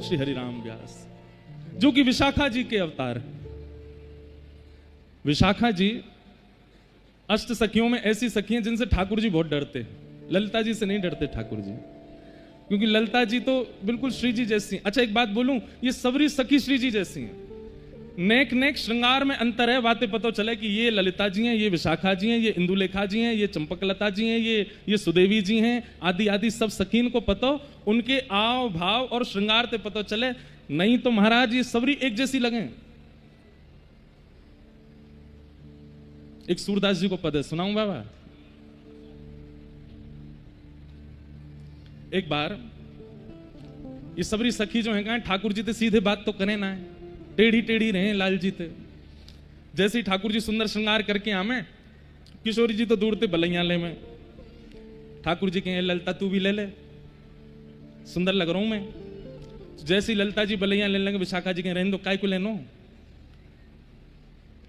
श्री हरिराम व्यास, जो कि विशाखा जी के अवतार हैं। विशाखा जी अष्ट सखियों में ऐसी सखी हैं जिनसे ठाकुर जी बहुत डरते हैं। ललिता जी से नहीं डरते ठाकुर जी, क्योंकि ललिता जी तो बिल्कुल श्री जी जैसी हैं। अच्छा एक बात बोलूं, ये सबरी सखी श्री जी जैसी हैं। नेक नेक श्रृंगार में अंतर है, बातें पता चले कि ये ललिता जी हैं, ये विशाखा जी हैं, ये इंदुलेखा जी हैं, ये चंपकलता जी हैं, ये सुदेवी जी हैं, आदि आदि सब सखीन को पता, उनके आव भाव और श्रृंगार से पता चले। नहीं तो महाराज ये सबरी एक जैसी लगे। एक सूरदास जी को पद है, सुनाऊं बाबा। एक बार ये सबरी सखी जो है कहा ठाकुर जी से सीधे बात तो करें ना है, टेढ़ी टेढ़ी रहे लाल जी थे। जैसे ही ठाकुर जी सुंदर श्रृंगार करके आमे, किशोरी जी तो दूर थे बलैया ले में। ठाकुर जी कहें ललिता तू भी ले ले, सुंदर लग रहा हूं मैं। जैसी ललिता जी बलैया ले लगे, विशाखा जी कहें रहने दो, काय को लेनो।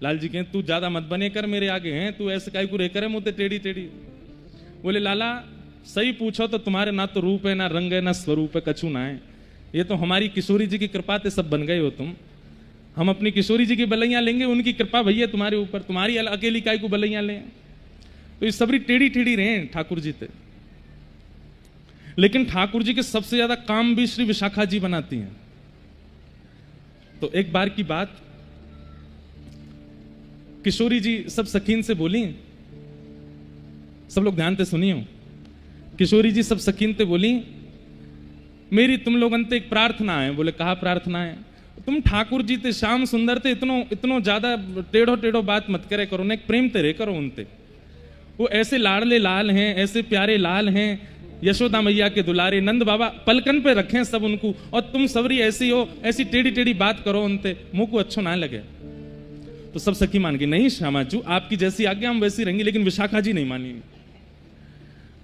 लाल जी कहें तू ज्यादा मत बने कर, मेरे आगे हैं, तू ऐसे काय को रे करे मुझे टेढ़ी टेढ़ी। बोले लाला सही पूछो तो तुम्हारे ना तो रूप है, ना रंग है, ना स्वरूप है, कछु ना है। ये तो हमारी किशोरी जी की कृपा से सब बन गए हो तुम। हम अपनी किशोरी जी की बलैया लेंगे, उनकी कृपा भैया तुम्हारे ऊपर, तुम्हारी अकेली काय को बलैया लें। तो ये सबरी टेढ़ी टेढ़ी रहे ठाकुर जी थे। लेकिन ठाकुर जी के सबसे ज्यादा काम भी श्री विशाखा जी बनाती हैं। तो एक बार की बात, किशोरी जी सब सखीन से बोली, सब लोग ध्यान से सुनियो। किशोरी जी सब सखीन से बोली मेरी तुम लोगों से एक प्रार्थना है। बोले कहा प्रार्थना है? तुम ठाकुर जी ते श्याम सुंदर थे, इतनो ज्यादा टेढ़ो टेढ़ो बात मत करे करो, ने प्रेम तेरे करो उनते। वो ऐसे लाडले लाल हैं, ऐसे प्यारे लाल हैं, यशोदा मैया के दुलारे, नंद बाबा पलकन पे रखें सब उनको, और तुम सबरी ऐसी हो, ऐसी टेढ़ी टेढ़ी बात करो उनते, मुंह को अच्छो ना लगे। तो सब सखी मान गई, नहीं श्यामाजू आपकी जैसी आज्ञा हम वैसी रहेंगे। लेकिन विशाखा जी नहीं मानी।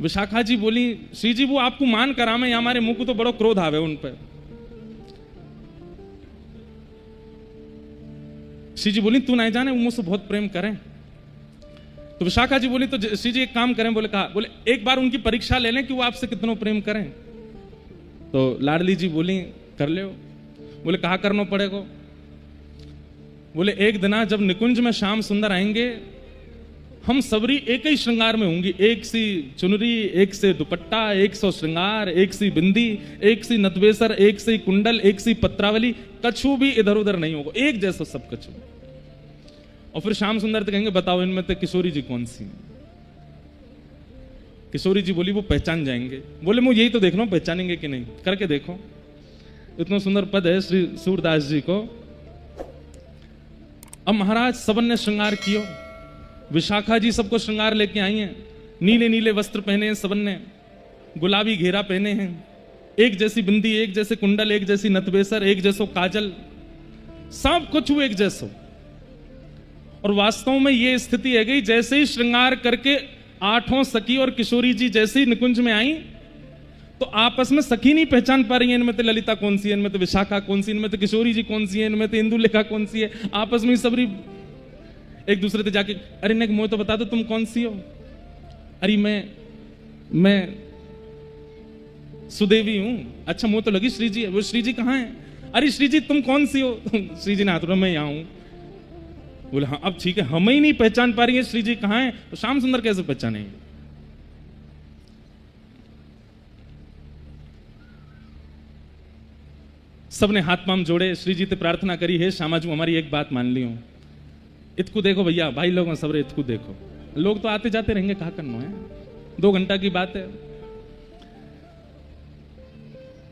विशाखा जी बोली श्री जी वो आपको मान करामे, हमारे मुंह को तो बड़ो क्रोध आवे उन पर। श्री जी बोली तू नहीं जाने वो मुझसे बहुत प्रेम करें। तो विशाखा जी बोली तो श्री जी एक काम करें। बोले कहा? बोले एक बार उनकी परीक्षा ले लें कि वो आपसे कितना प्रेम करें। तो लाडली जी बोली कर ले। बोले कहा करना पड़ेगा? बोले एक दिन जब निकुंज में श्याम सुंदर आएंगे, हम सबरी एक ही श्रृंगार में होंगी, एक सी चुनरी, एक से दुपट्टा, एक सौ श्रृंगार, एक सी बिंदी, एक सी नतवेसर, एक सी कुंडल, एक सी पत्रावली, कछु भी इधर उधर नहीं होगा, एक जैसा सब कछु। और फिर श्याम सुंदर तो कहेंगे बताओ इनमें से किशोरी जी कौन सी? किशोरी जी बोली वो पहचान जाएंगे। बोले मैं यही तो देख रहा हूं पहचानेंगे कि नहीं, करके देखो। इतना सुंदर पद है श्री सूरदास जी को। अब महाराज सबन ने श्रृंगार किया। विशाखा जी सबको श्रृंगार लेके आई हैं, नीले नीले वस्त्र पहने हैं सबन ने, गुलाबी घेरा पहने हैं, एक जैसी बिंदी, एक जैसे कुंडल, एक जैसी नतवेसर, एक जैसो काजल, सब कुछ एक जैसो। और वास्तव में ये स्थिति है गई, जैसे ही श्रृंगार करके आठों सखी और किशोरी जी जैसे ही निकुंज में आई, तो आपस में सखी नहीं पहचान पा रही है, इनमें तो ललिता कौन सी है, इनमें तो विशाखा कौन सी, इनमें तो किशोरी जी कौन सी है, इनमें तो इंदुलेखा कौन सी है। आपस में सबरी एक दूसरे से जाके अरे ने मुझे तो बता दो तुम कौन सी हो। अरे मैं सुदेवी हूं। अच्छा मुझे तो लगी श्री जी है। वो श्री जी कहाँ है? अरे श्री जी तुम कौन सी हो? श्री जी ने हाथ मैं यहाँ हूं। बोले हाँ अब ठीक है, हम ही नहीं पहचान पा रही है श्री जी कहाँ है, तो श्याम सुंदर कैसे पहचाने? सबने हाथ पाम जोड़े, श्री जी से प्रार्थना करी, हे श्यामाजू हमारी एक बात मान ली हो। इतकू देखो भैया, भाई लोगों सब इतकू देखो, लोग तो आते जाते रहेंगे, कहा करना है, 2 घंटा की बात है।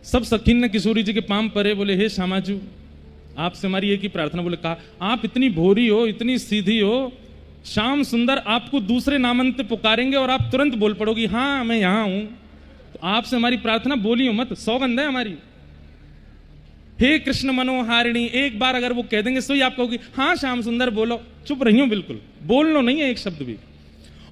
सब सखीन ने किशोरी जी के पाम परे, बोले हे श्यामाजू आपसे हमारी एक ही प्रार्थना। बोले कहा? आप इतनी भोरी हो, इतनी सीधी हो, श्याम सुंदर आपको दूसरे नामन से पुकारेंगे और आप तुरंत बोल पड़ोगी हाँ मैं यहां हूं। तो आपसे हमारी प्रार्थना बोलियो मत, सौगंध है हमारी। हे कृष्ण मनोहारिणी, एक बार अगर वो कह देंगे सो ही आप कहोगी हाँ श्याम सुंदर बोलो, चुप रही हो, बिल्कुल बोलना नहीं है एक शब्द भी।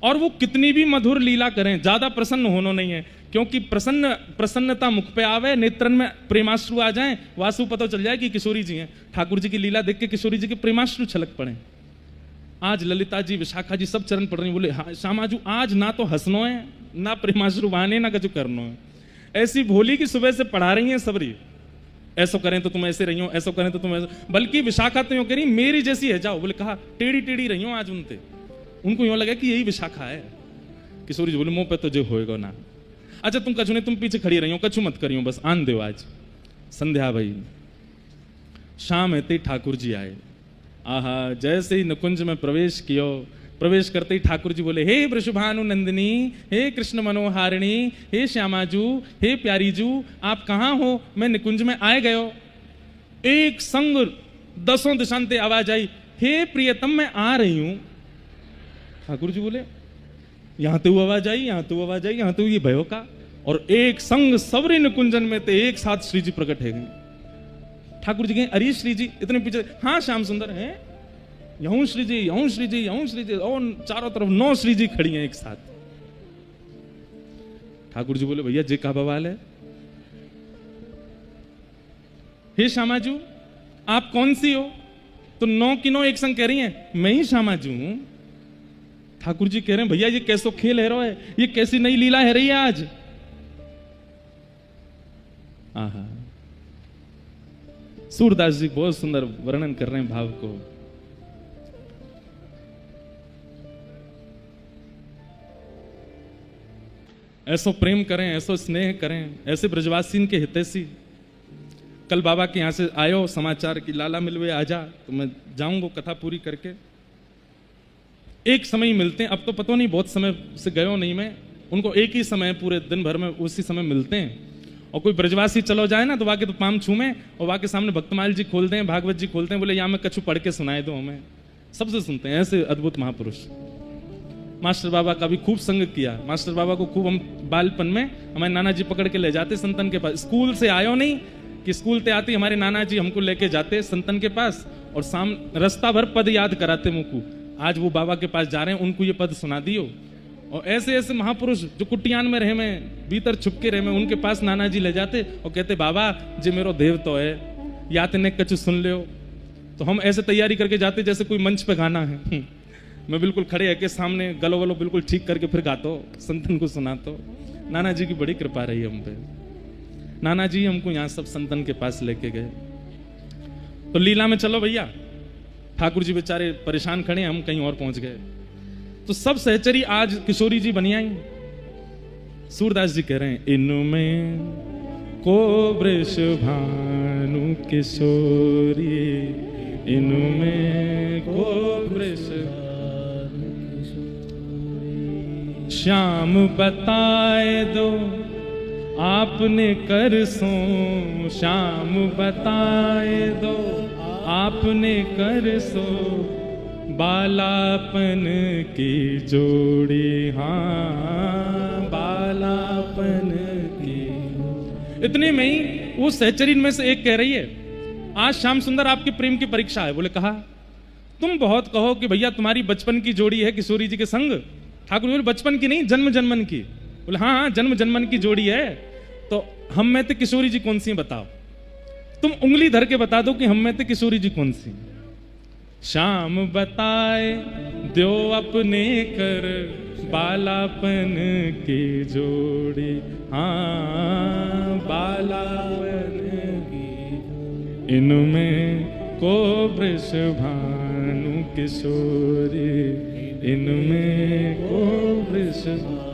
और वो कितनी भी मधुर लीला करें, ज्यादा प्रसन्न होना नहीं है, क्योंकि प्रसन्नता मुख पे आवे, नेत्रन में प्रेमाश्रु आ जाएं, वासु पता चल जाए कि किशोरी जी हैं। ठाकुर जी की लीला देख के किशोरी जी के प्रेमाश्रु छलक पड़े। आज ललिता जी, विशाखा जी सब चरण पड़ रही, बोले हाँ श्यामाजू आज ना तो हंसनो है, ना प्रेमाश्रु बहाने, ना कछु करनो है। ऐसी भोली की सुबह से पढ़ा रही है सबरी। ऐसो करें तो तुम ऐसे रही हो, ऐसो करें तो तुम ऐसे, बल्कि विशाखा तो यूं कह रही मेरी जैसी है जाओ। बोले कहा टेढ़ी टेढ़ी रही हो आज उनते, उनको यूं लगा कि यही विशाखा है। किशोरी जी बोले मुंह पे तो जो होएगा ना। अच्छा तुम कछु नहीं, तुम पीछे खड़ी रही हो, कछु मत करियो, बस आन दो। आज संध्या भई, शाम हेते ठाकुर जी आए। आहा, जैसे ही निकुंज में प्रवेश कियो, प्रवेश करते ही ठाकुर जी बोले हे वृषभानु नंदिनी, हे कृष्ण मनोहारिणी, हे श्यामाजू, हे प्यारीजू, आप कहाँ हो? मैं निकुंज में आए गयो। एक संग 10 दिशांते आवाज आई, हे प्रियतम मैं आ रही हूं। ठाकुर जी बोले यहां तो आवाज आई, यहां तो आवाज आई, यहां तो ये भयो का। और एक संग सबरी निकुंजन में थे एक साथ श्री जी प्रकट है गए। ठाकुर जी कहे अरे श्री जी इतने पीछे, हाँ श्याम सुंदर है, यहूं श्री जी, यहूं श्री जी, यहूं श्री जी, और चारों तरफ 9 श्री जी खड़ी हैं एक साथ। ठाकुर जी बोले भैया जी का बवाल है? हे श्यामाजू आप कौन सी हो? तो 9 की 9 एक संग कह रही हैं मैं ही श्यामाजू हूं। ठाकुर जी कह रहे हैं भैया ये कैसो खेल है रो है, ये कैसी नई लीला है रही है आज। आहा, सूरदास जी बहुत सुंदर वर्णन कर रहे हैं भाव को। ऐसो प्रेम करें, ऐसो स्नेह करें, ऐसे ब्रजवासीन के हितैषी। कल बाबा के यहां से आयो समाचार की लाला मिलवे आजा, तो मैं जाऊंगा कथा पूरी करके। एक समय ही मिलते हैं, अब तो पता नहीं बहुत समय से गयो नहीं मैं, उनको एक ही समय पूरे दिन भर में उसी समय मिलते हैं। और कोई ब्रजवासी चलो जाए ना तो वाके तो पाम छूमे और वाके सामने भक्तमाल जी खोलते हैं, भागवत जी खोलते हैं, बोले यहाँ मैं कछु पढ़ के सुनाए दो हमें। सबसे सुनते हैं ऐसे अद्भुत महापुरुष। मास्टर बाबा का भी खूब संग किया। मास्टर बाबा को खूब हम बालपन में हमारे नाना जी पकड़ के ले जाते संतन के पास। स्कूल से आयो नहीं कि स्कूल से आती हमारे नाना जी हमको लेके जाते संतन के पास और शाम रास्ता भर पद याद कराते मुझको। आज वो बाबा के पास जा रहे हैं, उनको ये पद सुना दियो। और ऐसे ऐसे महापुरुष जो कुटियान में रहे में, भीतर छुपके रहे में, उनके पास नाना जी ले जाते और कहते बाबा जे मेरो देव तो है, या तेने कछु सुन लियो। तो हम ऐसे तैयारी करके जाते जैसे कोई मंच पे गाना है। मैं बिल्कुल खड़े है के सामने गलो गलो बिल्कुल ठीक करके फिर गातो, संतन को सुनातो। नाना जी की बड़ी कृपा रही हम पे। नाना जी हमको यहाँ सब संतन के पास लेके गए। तो लीला में चलो भैया, ठाकुर जी बेचारे परेशान खड़े, हम कहीं और पहुंच गए। तो सब सहचरी आज किशोरी जी बनी आई। सूरदास जी कह रहे हैं इनमें को वृषभानु किशोरी, इनमें को वृषभानु श्याम बताए दो आपने कर सो, श्याम बताए दो आपने कर सो, बालापन की जोड़ी, हाँ बालापन की। इतने में ही वो सहचरीन में से एक कह रही है आज श्याम सुंदर आपके प्रेम की परीक्षा है। बोले कहा तुम बहुत कहो कि भैया तुम्हारी बचपन की जोड़ी है किशोरी जी के संग। ठाकुर बोले बचपन की नहीं जन्म जन्मन की। बोले हाँ हाँ जन्म जन्मन की जोड़ी है। तो हम में तो किशोरी जी कौन सी है बताओ, तुम उंगली धर के बता दो कि हम में तो किशोरी जी कौन सी। श्याम बताए दो अपने कर, बालापन की जोड़ी, हाँ बालापन की। इनमें को वृषभानु किशोरी, इनमें को वृषभानु।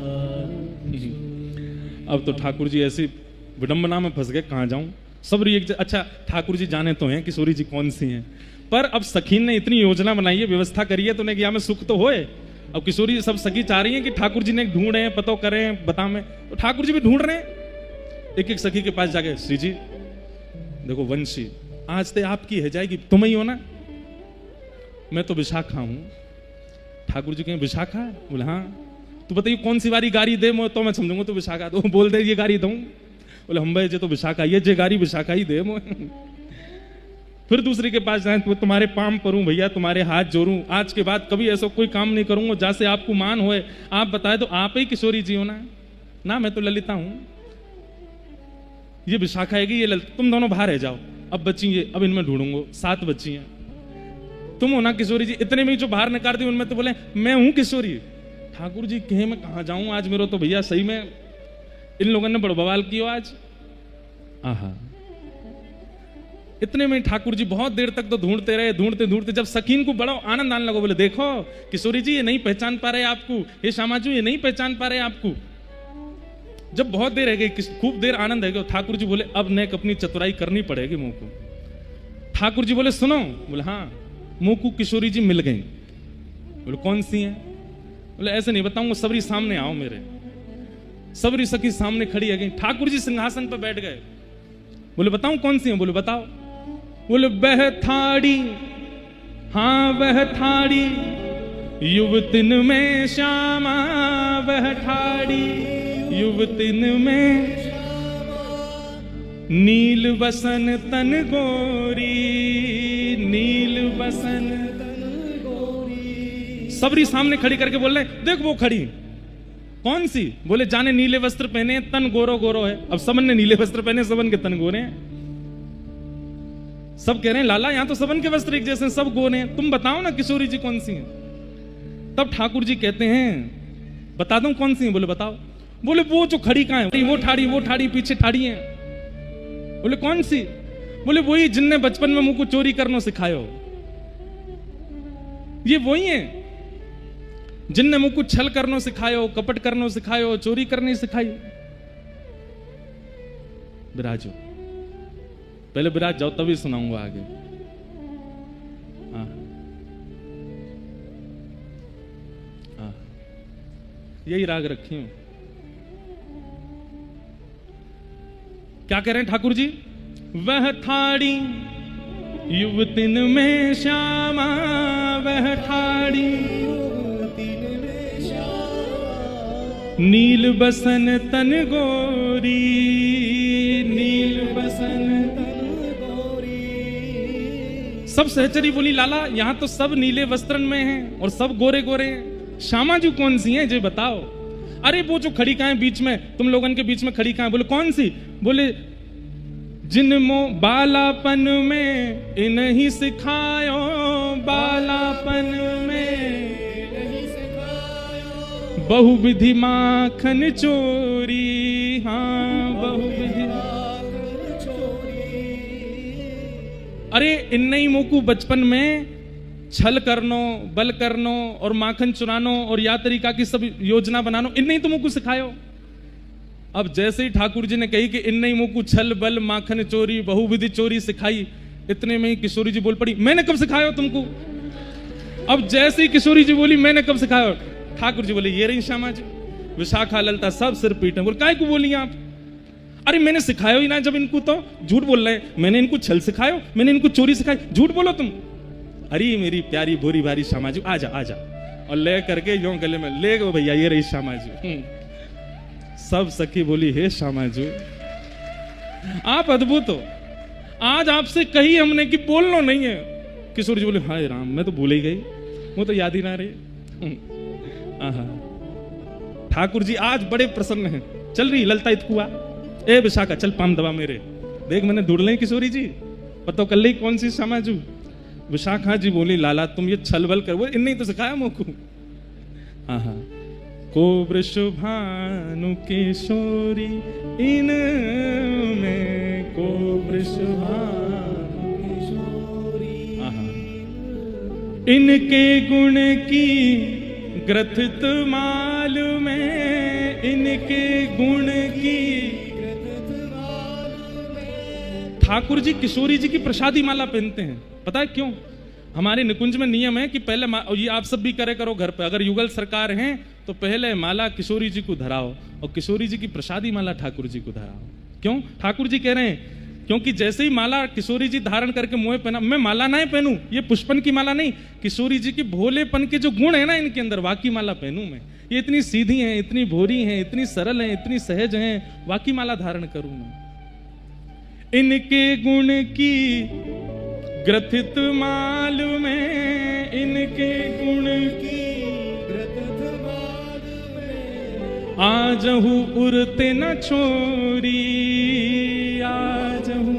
अब तो ठाकुर जी ऐसी विडंबना में फंस गए, कहाँ जाऊं। सब अच्छा ठाकुर जी जाने तो हैं किशोरी जी कौन सी हैं, पर अब सखीन ने इतनी योजना बनाई है, व्यवस्था करी है, तो उन्हें में सुख तो होए। अब किशोरी सब सखी चाह रही हैं कि ठाकुर जी ने ढूंढे हैं, पतो करें बता में, तो ठाकुर जी भी ढूंढ रहे हैं। एक एक सखी के पास जाके श्री जी देखो वंशी आज ते आपकी है जाएगी, तुम ही हो ना। मैं तो विशाखा हूं। ठाकुर जी कहें विशाखा? बोले हाँ। तो बताइए कौन सी वारी गाड़ी दे, तो मैं समझूंगा तो विशाखा दो। बोल दे ये गाड़ी दूं। बोले हम भाई जे तो विशाखा, ये जे गाड़ी विशाखा ही दे। फिर दूसरे के पास जाए तो तुम्हारे पाम परूं भैया, तुम्हारे हाथ जोड़ूं, आज के बाद कभी ऐसा कोई काम नहीं करूंगा जैसे आपको मान होए। आप बताए तो आप ही किशोरी जी हो ना। ना मैं तो ललिता हूं, ये विशाखा है कि ये ललिता। तुम दोनों बाहर रह जाओ, अब बच्ची ये, अब इनमें ढूंढूंगा। 7 बच्ची हैं, तुम हो ना किशोरी जी। इतने में जो बाहर निकाल दी उनमें तो बोले मैं हूं किशोरी। ठाकुर जी कहे मैं कहां जाऊं आज, मेरे तो भैया सही में इन लोगों ने बड़ बवाल किया आज। आहा इतने में ठाकुर जी बहुत देर तक तो ढूंढते रहे, ढूंढते ढूंढते जब सकीन को बड़ा आनंद आने लगा, बोले देखो किशोरी जी ये नहीं पहचान पा रहे आपको, हे श्यामाजू ये नहीं पहचान पा रहे आपको। जब बहुत देर रह गई, खूब देर आनंद है, ठाकुर जी बोले अब नेक अपनी चतुराई करनी पड़ेगी मुंह को। ठाकुर जी बोले सुनो, बोले हाँ, मुंह को किशोरी जी मिल गई। बोले कौन सी है? बोले ऐसे नहीं बताऊंगा, सबरी सामने आओ मेरे। सबरी सखी सामने खड़ी है गई। ठाकुर जी सिंहासन पर बैठ गए। बोले बताऊं कौन सी है? बोले बताओ। बोले वह थाड़ी, हाँ वह थाड़ी, युवतिन में श्यामा वह ठाड़ी, युवतिन में नील वसन तन गोरी, नील वसन तन गोरी। सबरी सामने खड़ी करके बोल रहे देख वो खड़ी। कौन सी? बोले जाने नीले वस्त्र पहने, तन गोरो गोरो है। अब सबन ने नीले वस्त्र पहने, सबन के तन गोरे हैं। सब कह रहे हैं लाला यहां तो सबन के वस्त्र एक जैसे, सब गोरे हैं, तुम बताओ ना किशोरी जी कौन सी है। तब ठाकुर जी कहते हैं बता दूं कौन सी है? बोले बताओ। बोले वो जो खड़ी कहां है? वो ठाड़ी, वो ठाड़ी, पीछे ठाड़ी है। बोले कौन सी? बोले वही जिनने बचपन में मुंह को चोरी करना सिखायो। ये वही है जिनने मुंह को छल करना सिखायो, कपट करना सिखायो, चोरी करनी सिखाई। विराजो, पहले विराज जाओ तभी सुनाऊंगा आगे। यही राग रखी हूं। क्या कह रहे हैं ठाकुर जी? वह थाड़ी युवतिन में श्यामा वह ठाड़ी, नील बसन तन गोरी, नील बसन तन गोरी। सब सहचरी बोली लाला यहां तो सब नीले वस्त्रन में हैं और सब गोरे गोरे हैं, श्यामा जी कौन सी हैं जो बताओ। अरे वो जो खड़ी कहां है बीच में, तुम लोगन के बीच में खड़ी कहां है? बोले कौन सी? बोले जिनमो बालापन में इन्हीं सिखायो, बालापन में बहुविधि माखन चोरी, हाँ बहुविधि माखन चोरी। अरे इन्हीं मोकू बचपन में छल करनो, बल करनो और माखन चुरानो और या तरीका की सब योजना बनानो, इन्हीं तो मुझको सिखायो। अब जैसे ही ठाकुर जी ने कही कि इन्हीं मुझको छल बल माखन चोरी बहुविधि चोरी सिखाई, इतने में ही किशोरी जी बोल पड़ी मैंने कब सिखाया तुमको? अब जैसे ही किशोरी जी बोली मैंने कब सिखाया, ठाकुर जी बोले ये रही श्यामा जी। विशाखा ललता सब सिर पीटे। बोले काय को बोली आप? अरे मैंने सिखाया ही ना, जब इनको तो झूठ बोल रहे, मैंने इनको छल सिखायो, मैंने इनको चोरी सिखाई, झूठ बोलो तुम। अरे मेरी प्यारी भोरी भारी श्यामा जी आजा आजा, और ले करके यूं गले में ले गो भैया ये रही श्यामा जी। सब सखी बोली हे श्यामा जी आप अद्भुत हो, आज आपसे कही हमने कि बोलना नहीं है। किशोर जी बोले हाय राम मैं तो भूल ही गई, वो तो याद ही ना रही। ठाकुर जी आज बड़े प्रसन्न हैं। चल रही ललता इतकुआ, ए विशाखा चल पाम दबा मेरे, देख मैंने ढूंढ ली किशोरी जी, पता कर ली कौन सी श्यामाजू। विशाखा जी बोली लाला तुम ये छल बल कर, वो इन्हीं तो सिखाया मुझको। को वृषभानु किशोरी इन में, को वृषभानु किशोरी इनके गुण की ग्रथित मालूम है, इनके गुण की ग्रथित मालूम है। ठाकुर जी किशोरी जी की प्रसादी माला पहनते हैं, पता है क्यों? हमारे निकुंज में नियम है कि पहले ये आप सब भी करे करो घर पे, अगर युगल सरकार हैं तो पहले माला किशोरी जी को धराओ और किशोरी जी की प्रसादी माला ठाकुर जी को धराओ। क्यों? ठाकुर जी कह रहे हैं क्योंकि जैसे ही माला किशोरी जी धारण करके मुंह पहना, मैं माला ना पहनूं, ये पुष्पन की माला नहीं, किशोरी जी की भोलेपन के जो गुण है ना इनके अंदर, वाकी माला पहनूं मैं। ये इतनी सीधी हैं, इतनी भोरी हैं, इतनी सरल हैं, इतनी सहज हैं, वाकी माला धारण करूं मैं। इनके गुण की ग्रथित मालूम है, इनके गुण की ग्रथित मालूम है। आजहू उरते न छोरी, आजहू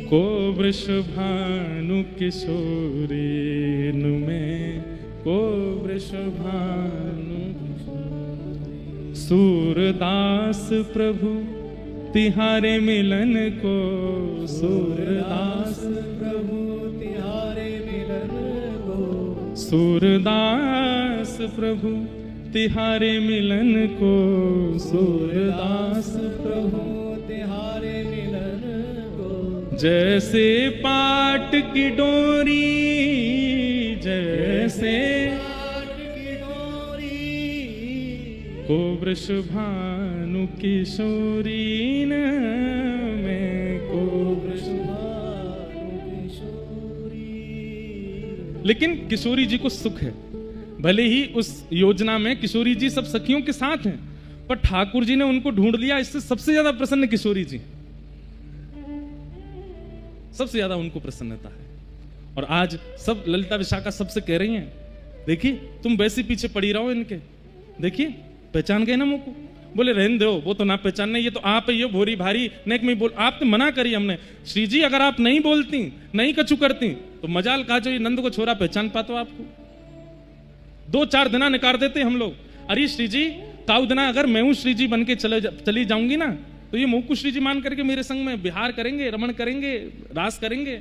को वृषभानु किशोरी में, को वृषभानु सूरदास प्रभु तिहारे मिलन को सूरदास प्रभु तिहारे मिलन को, सूरदास प्रभु तिहारे मिलन को, सूरदास प्रभु तिहारे मिलन को। जैसे पाट की डोरी, जैसे पाट की डोरी, को वृषभानु किशोरी न मैं को वृषभानु किशोरी। लेकिन किशोरी जी को सुख है, भले ही उस योजना में किशोरी जी सब सखियों के साथ हैं, पर ठाकुर जी ने उनको ढूंढ लिया। इससे सबसे ज्यादा प्रसन्न किशोरी जी, सबसे ज्यादा उनको प्रसन्नता है। और आज सब ललिता विशाखा सबसे कह रही हैं, देखिए तुम वैसे पीछे पड़ी रहो इनके, देखिए पहचान गए ना मुझको। बोले रहने दो, वो तो ना पहचानने, ये तो आप ही हो भोरी भारी नेक में बोल। आप तो मना करी हमने, श्री जी अगर आप नहीं बोलती, नहीं कछु करती तो मजाल का जो ये नंद को छोरा पहचान पातो आपको। 2-4 दिना निकाल देते हम लोग। अरे श्री जी काउ दिना अगर मैं हूं श्री जी बन के चली जाऊंगी ना, तो ये मुख को श्री जी मान करके मेरे संग में विहार करेंगे, रमण करेंगे, रास करेंगे।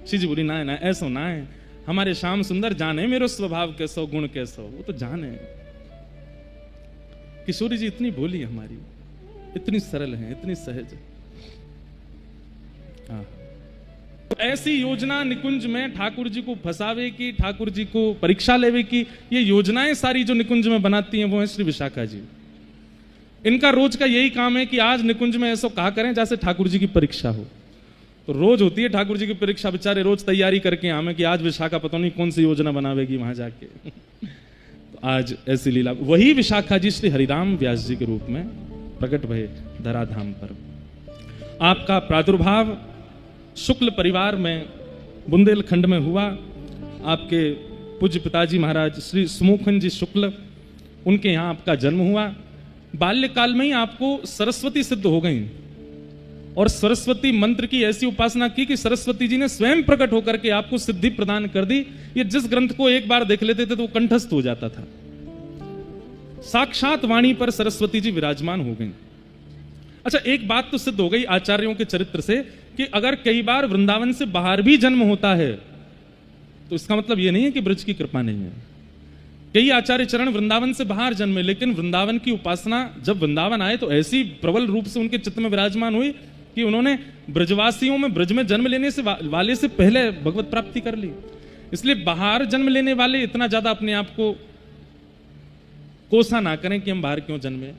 श्री जी बोली ना ना ऐसा ना है, हमारे श्याम सुंदर जाने मेरो स्वभाव कैसो, गुण कैसो, वो तो जाने। किशोरी जी इतनी भोली हमारी, इतनी सरल है, इतनी सहज। हाँ, ऐसी योजना निकुंज में ठाकुर जी को फंसावे की, ठाकुर जी को परीक्षा लेवे की, ये योजनाएं सारी जो निकुंज में बनाती हैं वो है श्री विशाखा जी। इनका रोज का यही काम है कि आज निकुंज में ऐसा कहा करें जैसे ठाकुर जी की परीक्षा हो। तो रोज होती है ठाकुर जी की परीक्षा, बेचारे रोज तैयारी करके आवे कि आज विशाखा पता नहीं कौन सी योजना बनावेगी वहां जाके। तो आज ऐसी लीला, वही विशाखा जी श्री हरिराम व्यास जी के रूप में प्रकट भये धराधाम पर। आपका प्रादुर्भाव शुक्ल परिवार में बुंदेलखंड में हुआ। आपके पूज्य पिताजी महाराज श्री सुमुखन जी शुक्ल, उनके यहाँ आपका जन्म हुआ। बाल्यकाल में ही आपको सरस्वती सिद्ध हो गई और सरस्वती मंत्र की ऐसी उपासना की कि सरस्वती जी ने स्वयं प्रकट होकर के आपको सिद्धि प्रदान कर दी। ये जिस ग्रंथ को एक बार देख लेते थे तो वो कंठस्थ हो जाता था। साक्षात वाणी पर सरस्वती जी विराजमान हो गई। अच्छा, एक बात तो सिद्ध हो गई आचार्यों के चरित्र से कि अगर कई बार वृंदावन से बाहर भी जन्म होता है तो इसका मतलब यह नहीं है कि ब्रज की कृपा नहीं है। कई आचार्य चरण वृंदावन से बाहर जन्मे, लेकिन वृंदावन की उपासना जब वृंदावन आए तो ऐसी प्रबल रूप से उनके चित्त में विराजमान हुई कि उन्होंने ब्रजवासियों में ब्रज में जन्म लेने से वाले से पहले भगवत प्राप्ति कर ली। इसलिए बाहर जन्म लेने वाले इतना ज्यादा अपने आप को कोसा ना करें कि हम बाहर क्यों जन्मे।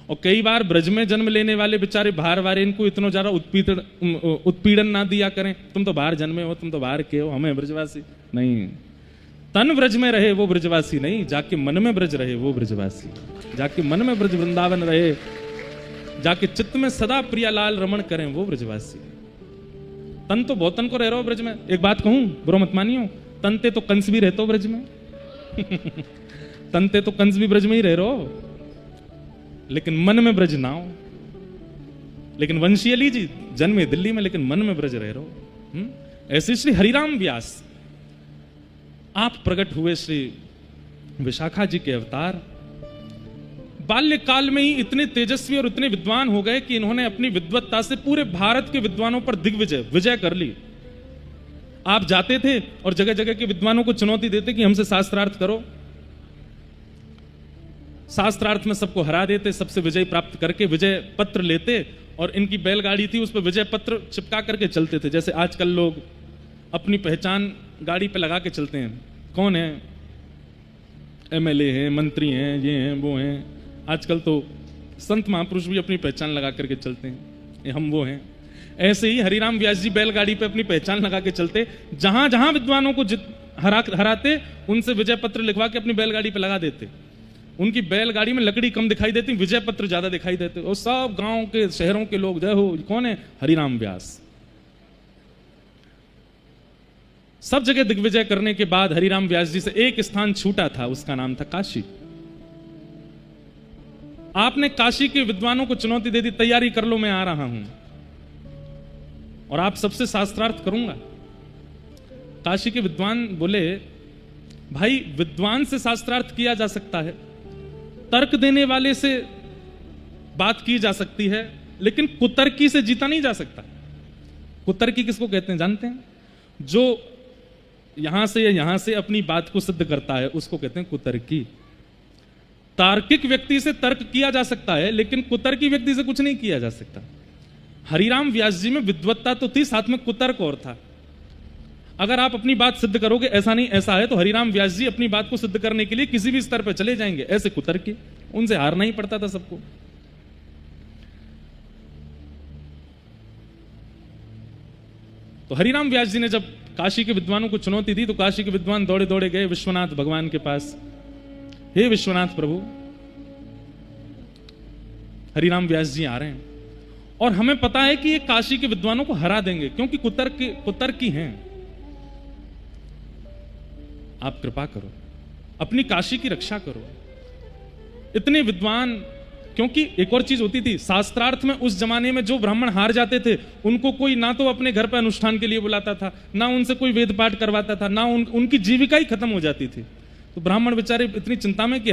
और कई बार ब्रज में जन्म लेने वाले बेचारे बाहर वाले इनको इतना ज्यादा उत्पीड़न ना दिया करें, तुम तो बाहर जन्मे हो, तुम तो बाहर के हो, हमें ब्रजवासी नहीं। तन ब्रज में रहे वो ब्रजवासी नहीं, जाके मन में ब्रज रहे वो ब्रजवासी। जाके मन में ब्रज वृंदावन रहे, जाके चित्त में सदा प्रियालाल रमण करें वो ब्रजवासी। तन तो बहुत तन को रह रहे हो ब्रज में। एक बात कहूं, बुरा मत मानियो, तनते तो कंस भी रहते हो ब्रज में। तनते तो कंस भी ब्रज में ही रह रहे हो, लेकिन मन में ब्रज ना हो। लेकिन वंशीयली जी जन्मे दिल्ली में, लेकिन मन में ब्रज रह रहे हो। ऐसे श्री हरिराम व्यास आप प्रकट हुए श्री विशाखा जी के अवतार। बाल्यकाल में ही इतने तेजस्वी और इतने विद्वान हो गए कि इन्होंने अपनी विद्वत्ता से पूरे भारत के विद्वानों पर विजय कर ली। आप जाते थे और जगह जगह के विद्वानों को चुनौती देते कि हमसे शास्त्रार्थ करो। शास्त्रार्थ में सबको हरा देते, सबसे विजय प्राप्त करके विजय पत्र लेते और इनकी बैलगाड़ी थी उस पर विजय पत्र चिपका करके चलते थे। जैसे आजकल लोग अपनी पहचान गाड़ी पे लगा के चलते हैं, कौन है, एमएलए हैं, मंत्री हैं, ये हैं, वो हैं। आजकल तो संत महापुरुष भी अपनी पहचान लगा करके चलते हैं, ये हम वो हैं। ऐसे ही हरिराम व्यास जी बैलगाड़ी पे अपनी पहचान लगा के चलते, जहां जहां विद्वानों को हराते उनसे विजय पत्र लिखवा के अपनी बैलगाड़ी पे लगा देते। उनकी बैलगाड़ी में लकड़ी कम दिखाई देती, विजय पत्र ज्यादा दिखाई देते, और सब गांव के शहरों के लोग जय हो, कौन है, हरिराम व्यास। सब जगह दिग्विजय करने के बाद हरिराम व्यास जी से एक स्थान छूटा था, उसका नाम था काशी। आपने काशी के विद्वानों को चुनौती दे दी, तैयारी कर लो, मैं आ रहा हूं और आप सबसे शास्त्रार्थ करूंगा। काशी के विद्वान बोले, भाई विद्वान से शास्त्रार्थ किया जा सकता है, तर्क देने वाले से बात की जा सकती है, लेकिन कुतर्की से जीता नहीं जा सकता। कुतर्की किसको कहते हैं जानते हैं? जो यहां से या यहां से अपनी बात को सिद्ध करता है उसको कहते हैं कुतर्की। तार्किक व्यक्ति से तर्क किया जा सकता है, लेकिन कुतर्की व्यक्ति से कुछ नहीं किया जा सकता। हरिराम व्यास जी में विद्वत्ता तो थी, साथ में कुतर्क और था। अगर आप अपनी बात सिद्ध करोगे ऐसा नहीं ऐसा है, तो हरिराम व्यास जी अपनी बात को सिद्ध करने के लिए किसी भी स्तर पर चले जाएंगे। ऐसे कुतर्की, उनसे हारना ही पड़ता था सबको। तो हरिराम व्यास जी ने जब काशी के विद्वानों को चुनौती दी तो काशी के विद्वान दौड़े दौड़े गए विश्वनाथ भगवान के पास। हे विश्वनाथ प्रभु, हरिराम व्यास जी आ रहे हैं और हमें पता है कि ये काशी के विद्वानों को हरा देंगे क्योंकि कुतर्की हैं। आप कृपा करो, अपनी काशी की रक्षा करो। इतने विद्वान, क्योंकि एक और चीज होती थी शास्त्रार्थ में, उस जमाने में जो ब्राह्मण हार जाते थे उनको कोई ना तो अपने घर पर अनुष्ठान के लिए बुलाता था, ना उनसे कोई वेद पाठ करवाता था, ना उनकी जीविका ही खत्म हो जाती थी। तो ब्राह्मण बेचारे इतनी चिंता में कि